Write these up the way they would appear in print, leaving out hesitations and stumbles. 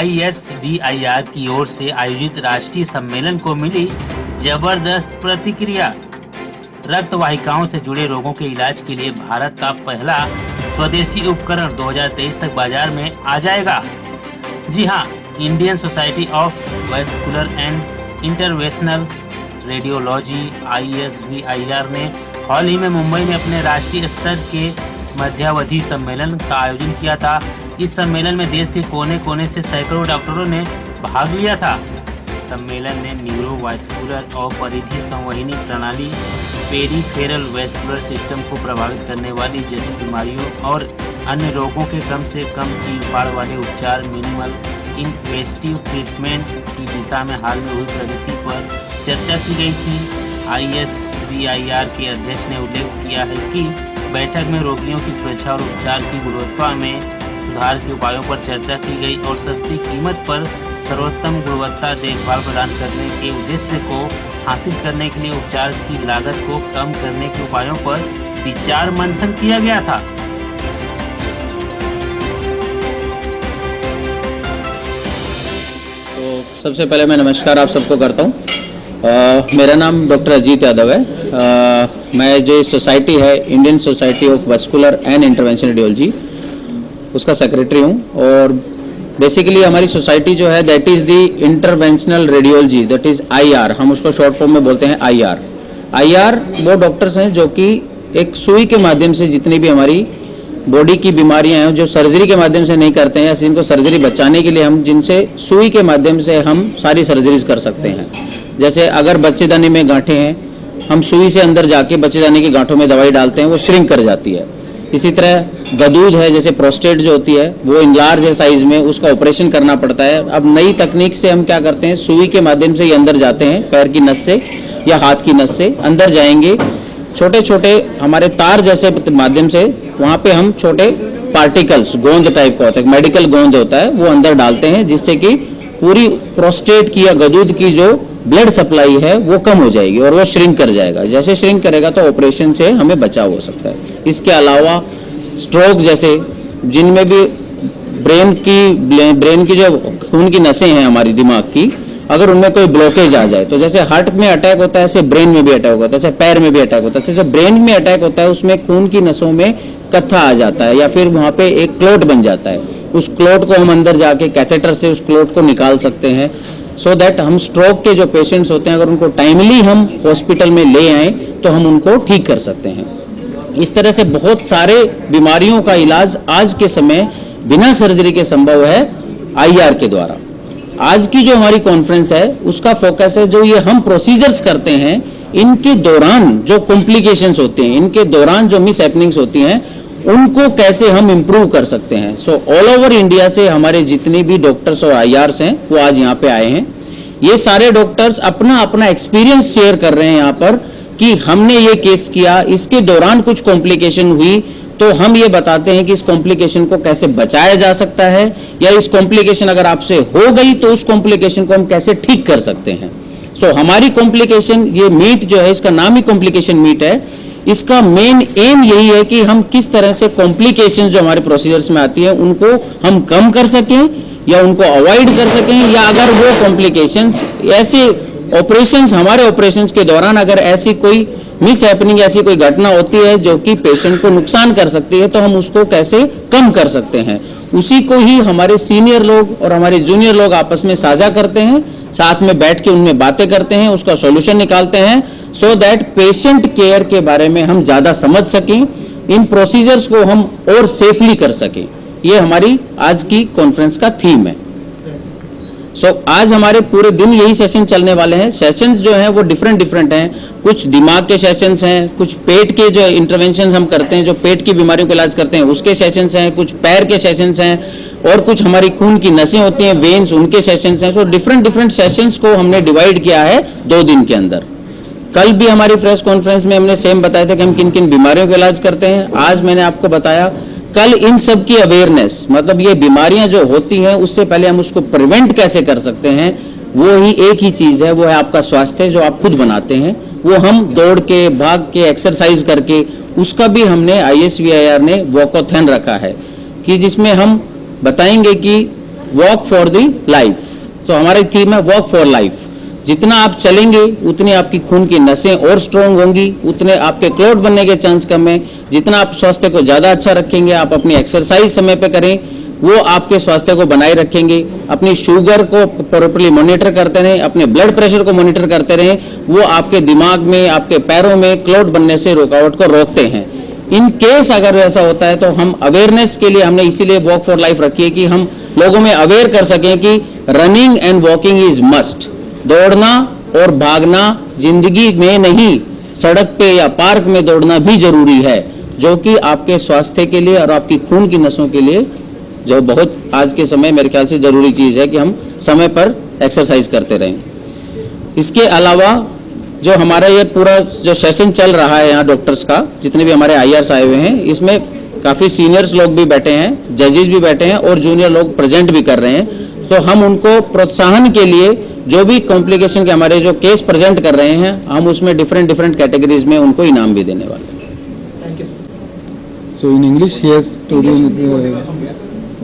ISVIR की ओर से आयोजित राष्ट्रीय सम्मेलन को मिली जबरदस्त प्रतिक्रिया। रक्त वाहिकाओं से जुड़े रोगों के इलाज के लिए भारत का पहला स्वदेशी उपकरण 2023 तक बाजार में आ जाएगा। जी हां, Indian society of vascular and interventional radiology ISVIR ने हाल ही में मुंबई में अपने राष्ट्रीय स्तर के मध्यावधि सम्मेलन का आयोजन किया था। इस सम्मेलन में देश के कोने कोने से सैकड़ों डॉक्टरों ने भाग लिया था। सम्मेलन ने न्यूरोवास्कुलर और परिधि संवहनी प्रणाली, पेरिफेरल वैस्कुलर सिस्टम को प्रभावित करने वाली जटिल बीमारियों और अन्य रोगों के कम से कम चीर-फाड़ वाले उपचार, मिनिमल इन्वेस्टिव ट्रीटमेंट की दिशा में हाल में हुई प्रगति पर चर्चा की गई थी। ISVIR के अध्यक्ष ने उल्लेख किया है कि बैठक में रोगियों की सुरक्षा और उपचार की गुणवत्ता में सुधार के उपायों पर चर्चा की गई और सस्ती कीमत पर सर्वोत्तम गुणवत्ता देखभाल प्रदान करने के उद्देश्य को हासिल करने के लिए उपचार की लागत को कम करने के उपायों पर विचार मंथन किया गया था। तो सबसे पहले मैं नमस्कार आप सबको करता हूँ। मेरा नाम डॉक्टर अजीत यादव है। मैं जो सोसाइटी है Indian society of vascular and interventional radiology उसका सेक्रेटरी हूँ। और बेसिकली हमारी सोसाइटी जो है that is the interventional radiology, that is IR, हम उसको शॉर्ट फॉर्म में बोलते हैं IR वो डॉक्टर्स हैं जो कि एक सुई के माध्यम से जितनी भी हमारी बॉडी की बीमारियां हैं जो सर्जरी के माध्यम से नहीं करते हैं, जिनको सर्जरी बचाने के लिए हम जिनसे सुई के माध्यम से हम सारी सर्जरीज कर सकते हैं। जैसे अगर बच्चेदानी में गांठें हैं, हम सुई से अंदर जाके बच्चेदानी की गांठों में दवाई डालते हैं, वो श्रिंक कर जाती है। इसी तरह गदूद है, जैसे प्रोस्टेट जो होती है वो इनलार्ज है साइज में, उसका ऑपरेशन करना पड़ता है। अब नई तकनीक से हम क्या करते हैं, सुई के माध्यम से ही अंदर जाते हैं, पैर की नस से या हाथ की नस से अंदर जाएंगे, छोटे छोटे हमारे तार जैसे माध्यम से वहाँ पे हम छोटे पार्टिकल्स, गोंद टाइप का होता है, मेडिकल गोंद होता है, वो अंदर डालते हैं, जिससे कि पूरी प्रोस्टेट की या गदूद की जो ब्लड सप्लाई है वो कम हो जाएगी और वो श्रिंक कर जाएगा। जैसे श्रिंक करेगा तो ऑपरेशन से हमें बचाव हो सकता है। इसके अलावा स्ट्रोक जैसे जिनमें भी ब्रेन की जो खून की नसें हैं हमारी दिमाग की, अगर उनमें कोई ब्लॉकेज आ जाए, तो जैसे हार्ट में अटैक होता है ऐसे ब्रेन में भी अटैक होता है, जैसे पैर में भी अटैक होता है। जैसे ब्रेन में अटैक होता है उसमें खून की नसों में कत्था आ जाता है या फिर वहाँ पे एक क्लोट बन जाता है। उस क्लोट को हम अंदर जाके कैथेटर से उस क्लोट को निकाल सकते हैं, सो दैट हम स्ट्रोक के जो पेशेंट्स होते हैं अगर उनको टाइमली हम हॉस्पिटल में ले आएँ तो हम उनको ठीक कर सकते हैं। इस तरह से बहुत सारे बीमारियों का इलाज आज के समय बिना सर्जरी के संभव है IR के द्वारा। आज की जो हमारी कॉन्फ्रेंस है उसका फोकस है जो ये हम प्रोसीजर्स करते हैं, इनके दौरान जो कॉम्प्लिकेशंस होते हैं, इनके दौरान जो मिस हैपनिंग्स होती हैं, उनको कैसे हम इम्प्रूव कर सकते हैं। सो ऑल ओवर इंडिया से हमारे जितने भी डॉक्टर्स और IRs हैं वो आज यहाँ पे आए हैं। ये सारे डॉक्टर्स अपना अपना एक्सपीरियंस शेयर कर रहे हैं यहाँ पर कि हमने ये केस किया, इसके दौरान कुछ कॉम्प्लिकेशन हुई तो हम ये बताते हैं कि इस कॉम्प्लिकेशन को कैसे बचाया जा सकता है, या इस कॉम्प्लिकेशन अगर आपसे हो गई तो उस कॉम्प्लिकेशन को हम कैसे ठीक कर सकते हैं। सो हमारी कॉम्प्लिकेशन, ये मीट जो है इसका नाम ही कॉम्प्लिकेशन मीट है, इसका मेन एम यही है कि हम किस तरह से कॉम्प्लिकेशन जो हमारे प्रोसीजर्स में आती है उनको हम कम कर सकें या उनको अवॉइड कर सकें, या अगर वो कॉम्प्लिकेशंस ऐसे ऑपरेशंस, हमारे ऑपरेशंस के दौरान अगर ऐसी कोई मिस हैपनिंग, ऐसी कोई घटना होती है जो कि पेशेंट को नुकसान कर सकती है, तो हम उसको कैसे कम कर सकते हैं। उसी को ही हमारे सीनियर लोग और हमारे जूनियर लोग आपस में साझा करते हैं, साथ में बैठ के उनमें बातें करते हैं, उसका सॉल्यूशन निकालते हैं, सो दैट पेशेंट केयर के बारे में हम ज़्यादा समझ सकें, इन प्रोसीजर्स को हम और सेफली कर सकें। ये हमारी आज की कॉन्फ्रेंस का थीम है। आज हमारे पूरे दिन यही सेशन चलने वाले हैं। सेशंस जो हैं वो डिफरेंट हैं, कुछ दिमाग के सेशंस हैं, कुछ पेट के जो इंटरवेंशन हम करते हैं, जो पेट की बीमारियों का इलाज करते हैं उसके सेशंस हैं, कुछ पैर के सेशंस हैं, और कुछ हमारी खून की नसें होती हैं, वेन्स, उनके सेशंस हैं। सो डिफरेंट सेशंस को हमने डिवाइड किया है 2 दिन के अंदर। कल भी हमारी प्रेस कॉन्फ्रेंस में हमने सेम बताया था कि हम किन किन बीमारियों का इलाज करते हैं। आज मैंने आपको बताया कल इन सब की अवेयरनेस, मतलब ये बीमारियां जो होती हैं उससे पहले हम उसको प्रिवेंट कैसे कर सकते हैं, वो ही एक ही चीज़ है, वो है आपका स्वास्थ्य जो आप खुद बनाते हैं। वो हम दौड़ के, भाग के, एक्सरसाइज करके, उसका भी हमने ISVIR ने वॉकथॉन रखा है कि जिसमें हम बताएंगे कि वॉक फॉर द लाइफ। तो हमारी थीम है वॉक फॉर लाइफ। जितना आप चलेंगे उतनी आपकी खून की नसें और स्ट्रोंग होंगी, उतने आपके क्लॉट बनने के चांस कम है। जितना आप स्वास्थ्य को ज़्यादा अच्छा रखेंगे, आप अपनी एक्सरसाइज समय पे करें, वो आपके स्वास्थ्य को बनाए रखेंगे। अपनी शुगर को प्रॉपर्ली मॉनिटर करते रहें, अपने ब्लड प्रेशर को मॉनिटर करते रहें, वो आपके दिमाग में, आपके पैरों में क्लॉट बनने से रुकावट को रोकते हैं। इन केस अगर ऐसा होता है तो हम अवेयरनेस के लिए हमने इसीलिए वॉक फॉर लाइफ रखी है कि हम लोगों में अवेयर कर सकें कि running and walking is must. दौड़ना और भागना जिंदगी में नहीं, सड़क पे या पार्क में दौड़ना भी जरूरी है, जो कि आपके स्वास्थ्य के लिए और आपकी खून की नसों के लिए जो बहुत आज के समय मेरे ख्याल से जरूरी चीज है कि हम समय पर एक्सरसाइज करते रहें। इसके अलावा जो हमारा ये पूरा जो सेशन चल रहा है यहाँ डॉक्टर्स का, जितने भी हमारे आईआरस आए हुए हैं, इसमें काफ़ी सीनियर्स लोग भी बैठे हैं, जजेस भी बैठे हैं और जूनियर लोग प्रेजेंट भी कर रहे हैं। तो हम उनको प्रोत्साहन के लिए जो भी कॉम्प्लिकेशन के हमारे जो केस प्रेजेंट कर रहे हैं, हम उसमें डिफरेंट कैटेगरीज में उनको इनाम भी देने वाले हैं। Thank you, sir. So in English, he has told you.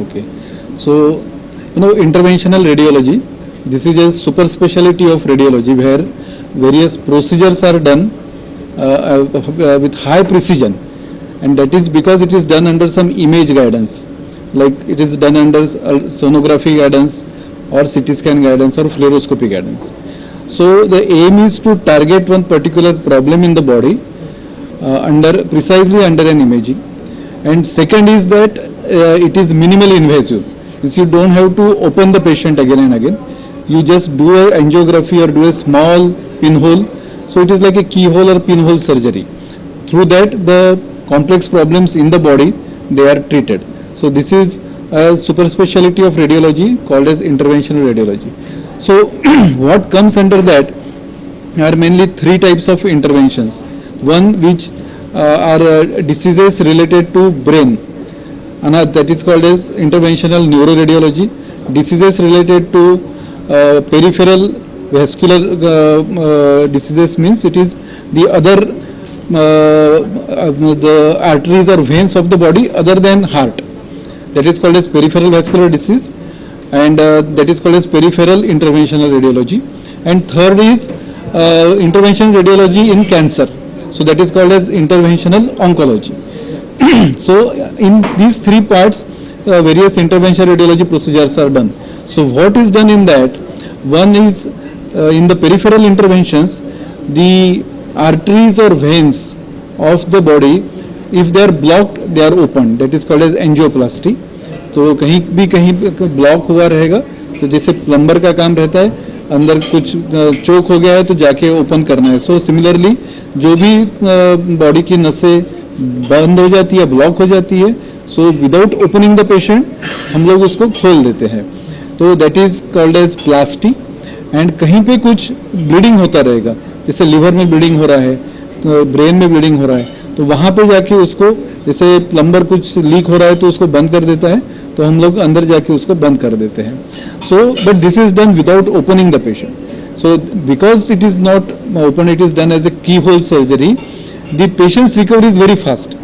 Okay. So interventional radiology. This is a super specialty of radiology where various procedures are done with high precision, and that is because it is done under some image guidance, like it is done under sonography guidance or CT scan guidance or fluoroscopy guidance. So the aim is to target one particular problem in the body precisely under an imaging, and second is that it is minimally invasive. Means you don't have to open the patient again and again. You just do a angiography or do a small pinhole. So it is like a keyhole or pinhole surgery. Through that the complex problems in the body, they are treated. So this is a super specialty of radiology called as interventional radiology. So what comes under that are mainly three types of interventions. One which are diseases related to brain, and that is called as interventional neuroradiology. Diseases related to peripheral vascular diseases means it is the other the arteries or veins of the body other than heart. That is called as peripheral vascular disease, and that is called as peripheral interventional radiology. And third is intervention radiology in cancer. So that is called as interventional oncology. So in these three parts, various intervention radiology procedures are done. So what is done in that? One is in the peripheral interventions, the arteries or veins of the body, if they are blocked, they are opened. That is called as angioplasty. तो कहीं भी block हुआ रहेगा तो जैसे plumber का काम रहता है, अंदर कुछ चोक हो गया है तो जाके ओपन करना है. सो सिमिलरली जो भी बॉडी की नसें बंद हो जाती है, ब्लॉक हो जाती है, so without opening the patient हम लोग उसको खोल देते हैं. तो that is called as plasty. And कहीं पे कुछ ब्लीडिंग होता रहेगा, जैसे लिवर में ब्लीडिंग हो रहा है, तो ब्रेन में ब्लीडिंग हो रहा है, तो वहाँ पे जाके उसको, जैसे प्लम्बर कुछ लीक हो रहा है तो उसको बंद कर देता है, तो हम लोग अंदर जाके उसको बंद कर देते हैं. So but this is done without opening the patient. So because it is not open, it is done as a keyhole surgery, the patient's recovery is very fast.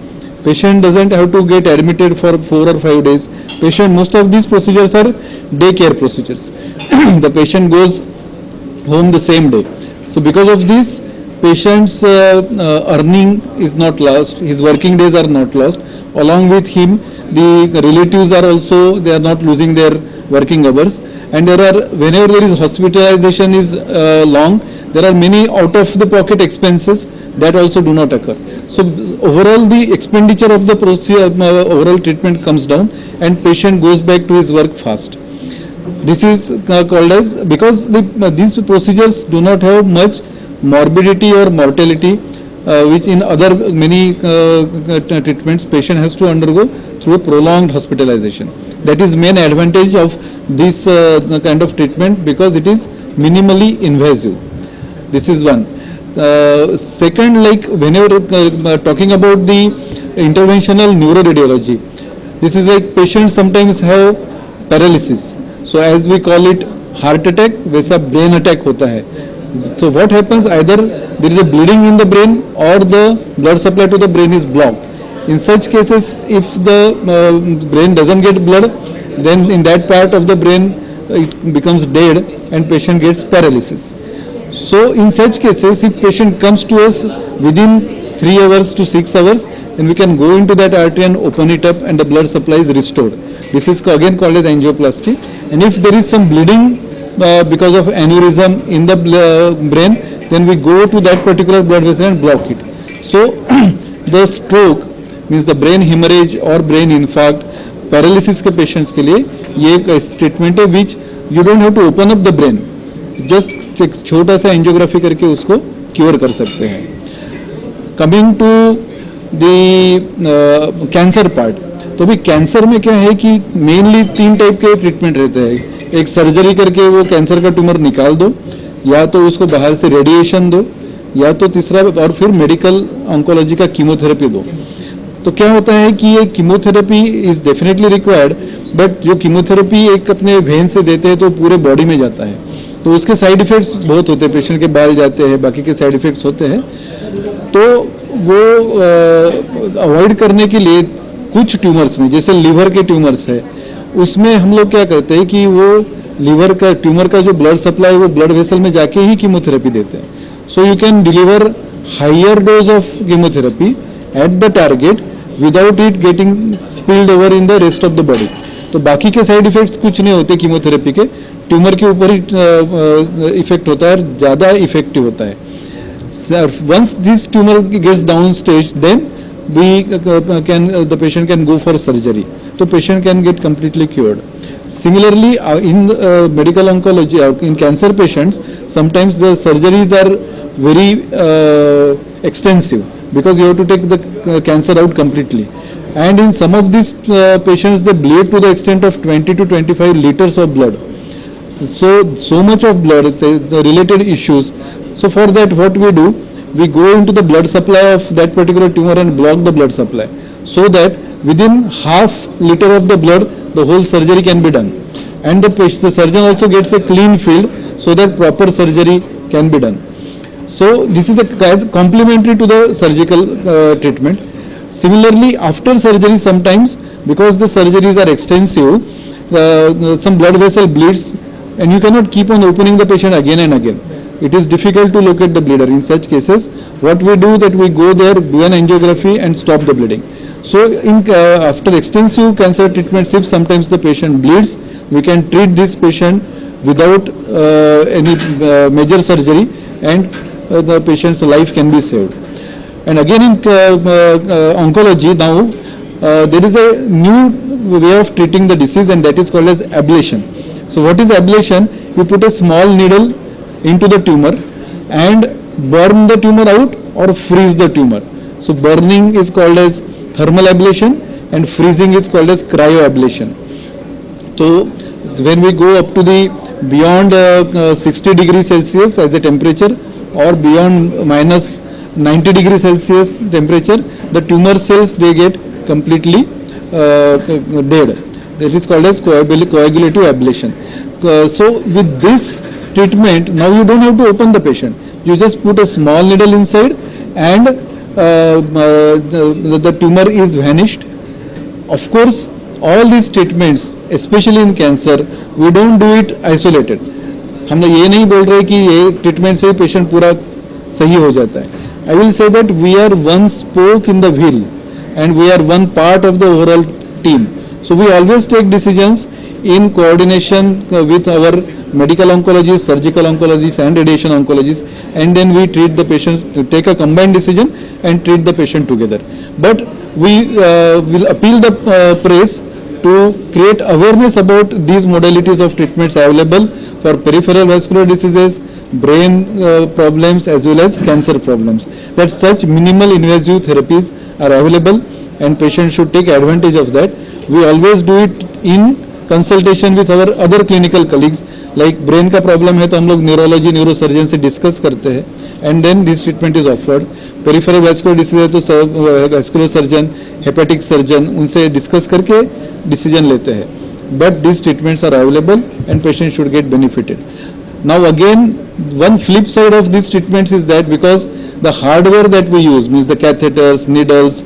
Patient doesn't have to get admitted for 4 or 5 days. Patient, most of these procedures are daycare procedures. The patient goes home the same day. So because of this, patient's earning is not lost, his working days are not lost. Along with him, the relatives are also, they are not losing their working hours. And there are, whenever there is hospitalization is long, there are many out of the pocket expenses that also do not occur. So overall the expenditure of the procedure, overall treatment comes down and patient goes back to his work fast. This is called as, because these procedures do not have much morbidity or mortality, which in other many treatments patient has to undergo through prolonged hospitalization. That is main advantage of this kind of treatment, because it is minimally invasive. This is one. Second, like whenever talking about the interventional neuroradiology, this is like patients sometimes have paralysis. So as we call it heart attack, वैसा brain attack होता है. So what happens, either there is a bleeding in the brain or the blood supply to the brain is blocked. In such cases, if the brain doesn't get blood, then in that part of the brain it becomes dead and patient gets paralysis. So in such cases, if patient comes to us within 3 hours to 6 hours, then we can go into that artery and open it up and the blood supply is restored. This is again called as angioplasty. And if there is some bleeding because of aneurysm in the brain, then we go to that particular blood vessel and block it. So the stroke means the brain hemorrhage or brain infarct, paralysis के patients के लिए ये एक treatment है which you don't have to open up the brain, just एक छोटा सा angiography करके उसको क्योर कर सकते हैं. Coming to the cancer part, तो भी कैंसर में क्या है कि मेनली 3 टाइप के ट्रीटमेंट रहते हैं. एक सर्जरी करके वो कैंसर का ट्यूमर निकाल दो, या तो उसको बाहर से रेडिएशन दो, या तो तीसरा और फिर मेडिकल ऑन्कोलॉजी का कीमोथेरेपी दो. तो क्या होता है कि ये chemotherapy is definitely required, but जो कीमोथेरेपी एक अपने वेन से देते हैं तो पूरे बॉडी में जाता है, तो उसके साइड इफेक्ट्स बहुत होते हैं. पेशेंट के बाल जाते हैं, बाकी के साइड इफेक्ट्स होते हैं. तो वो अवॉइड करने के लिए कुछ ट्यूमर्स में, जैसे लीवर के ट्यूमर्स है, उसमें हम लोग क्या करते हैं कि वो लीवर का ट्यूमर का जो ब्लड सप्लाई वो ब्लड वेसल में जाके ही कीमोथेरेपी देते हैं. So you can deliver higher dose of chemotherapy at the target without it getting spilled over in the rest of the body. तो बाकी के साइड इफेक्ट्स कुछ नहीं होते कीमोथेरेपी के, ट्यूमर के ऊपर ही इफेक्ट होता है और ज़्यादा इफेक्टिव होता है. Once this tumor gets down stage, then the patient can go for surgery. So patient can get completely cured. Similarly, in medical oncology, in cancer patients, sometimes the surgeries are very extensive because you have to take the cancer out completely. And in some of these patients, they bleed to the extent of 20 to 25 liters of blood. So much of blood, the related issues. So for that, what we do, we go into the blood supply of that particular tumor and block the blood supply, so that within half liter of the blood, the whole surgery can be done, and the surgeon also gets a clean field, so that proper surgery can be done. So this is the complementary to the surgical treatment. Similarly, after surgery, sometimes because the surgeries are extensive, some blood vessel bleeds, and you cannot keep on opening the patient again and again. It is difficult to locate the bleeder. In such cases, what we do that we go there, do an angiography and stop the bleeding. So after extensive cancer treatments, if sometimes the patient bleeds, we can treat this patient without any major surgery, and the patient's life can be saved. And again in oncology now, there is a new way of treating the disease, and that is called as ablation. So what is ablation? You put a small needle into the tumor and burn the tumor out or freeze the tumor. So burning is called as thermal ablation and freezing is called as cryoablation. So when we go up to the beyond 60 degrees Celsius as a temperature, or beyond minus 90 degrees Celsius temperature, the tumor cells, they get completely dead. That is called as coagulative ablation. So with this treatment, now you don't have to open the patient. You just put a small needle inside and the tumor is vanished. Of course, all these treatments, especially in cancer, we don't do it isolated. हम लोग ये नहीं बोल रहे कि ये treatment से patient पूरा सही हो जाता है. I will say that we are one spoke in the wheel and we are one part of the overall team. So we always take decisions in coordination with our medical oncologists, surgical oncologists and radiation oncologists, and then we treat the patients, to take a combined decision and treat the patient together. But we will appeal the press to create awareness about these modalities of treatments available for peripheral vascular diseases, brain problems as well as cancer problems. That such minimal invasive therapies are available and patients should take advantage of that. We always do it in consultation with our other clinical colleagues. Like brain का problem है तो हम लोग neurology neurosurgeon से discuss करते हैं and then this treatment is offered. Peripheral vascular disease है तो वैस्कुलर सर्जन, हेपेटिक सर्जन, उनसे डिस्कस करके डिसीजन लेते हैं. But this treatments are available and patient should get benefited. Now again one flip side of these treatments is that because the hardware that we use, means the catheters, needles,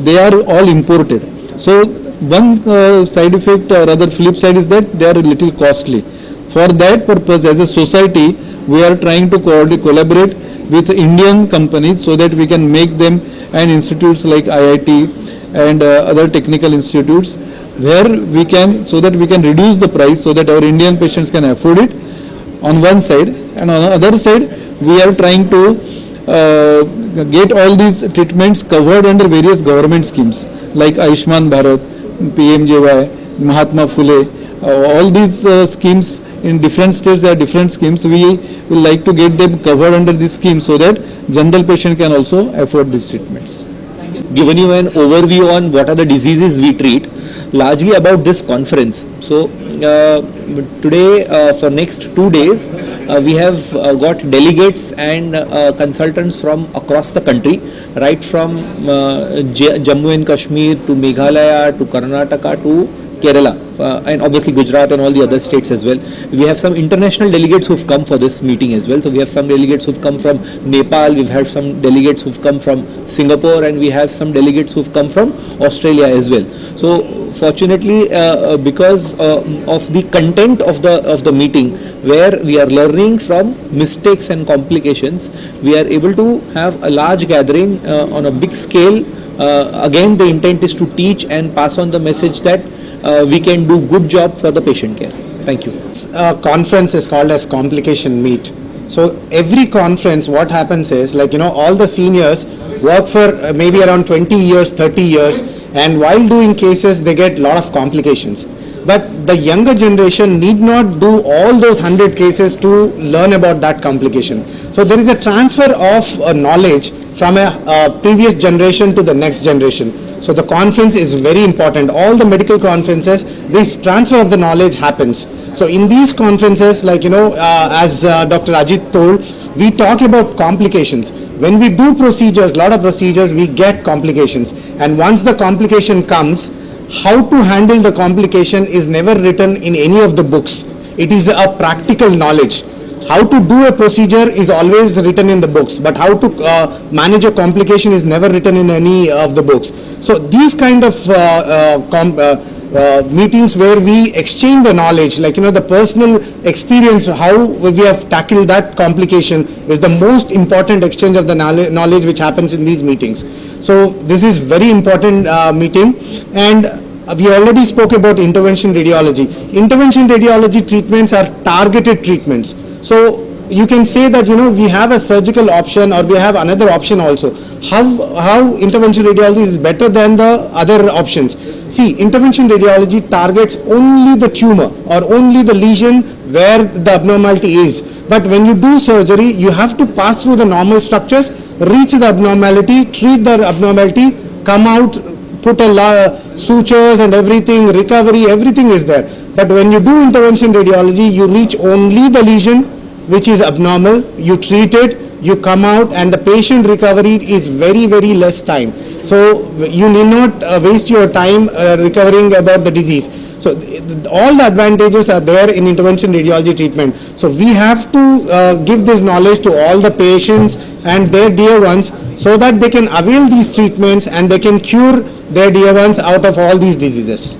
they are all imported. So one side effect or other flip side is that they are a little costly. For that purpose, as a society, we are trying to collaborate with Indian companies so that we can make them, and institutes like IIT and other technical institutes, where we can, so that we can reduce the price so that our Indian patients can afford it on one side, and on the other side we are trying to get all these treatments covered under various government schemes like Ayushman Bharat, PMJY, Mahatma Phule, all these schemes in different states. There are different schemes. We will like to get them covered under this scheme so that general patient can also afford these treatments. Given you an overview on what are the diseases we treat, largely about this conference. So today for next 2 days we have got delegates and consultants from across the country, right from Jammu and Kashmir to Meghalaya to Karnataka to Kerala, and obviously Gujarat and all the other states as well. We have some international delegates who've come for this meeting as well. So we have some delegates who've come from Nepal, we've had some delegates who've come from Singapore, and we have some delegates who've come from Australia as well. So fortunately, because of the content of the meeting, where we are learning from mistakes and complications, we are able to have a large gathering on a big scale. Again, the intent is to teach and pass on the message that we can do good job for the patient care. Thank you. Conference is called as complication meet. So every conference, what happens is, like, all the seniors work for maybe around 20 years, 30 years, and while doing cases, they get a lot of complications. But the younger generation need not do all those 100 cases to learn about that complication. So there is a transfer of knowledge from a previous generation to the next generation. So the conference is very important. All the medical conferences, this transfer of the knowledge happens. So in these conferences, like, as Dr. Ajit told, we talk about complications. When we do procedures, lot of procedures, we get complications. And once the complication comes, how to handle the complication is never written in any of the books. It is a practical knowledge. How to do a procedure is always written in the books, but how to manage a complication is never written in any of the books. So these kind of meetings where we exchange the knowledge, like, the personal experience, how we have tackled that complication, is the most important exchange of the knowledge which happens in these meetings. So this is very important meeting. And we already spoke about intervention radiology. Intervention radiology treatments are targeted treatments. So you can say that, we have a surgical option, or we have another option also. How intervention radiology is better than the other options? See, intervention radiology targets only the tumor or only the lesion where the abnormality is. But when you do surgery, you have to pass through the normal structures, reach the abnormality, treat the abnormality, come out, put a sutures and everything, recovery, everything is there. But when you do intervention radiology, you reach only the lesion which is abnormal, you treat it, you come out, and the patient recovery is very, very less time. So you need not waste your time recovering about the disease. So all the advantages are there in intervention radiology treatment. So we have to give this knowledge to all the patients and their dear ones, so that they can avail these treatments and they can cure their dear ones out of all these diseases.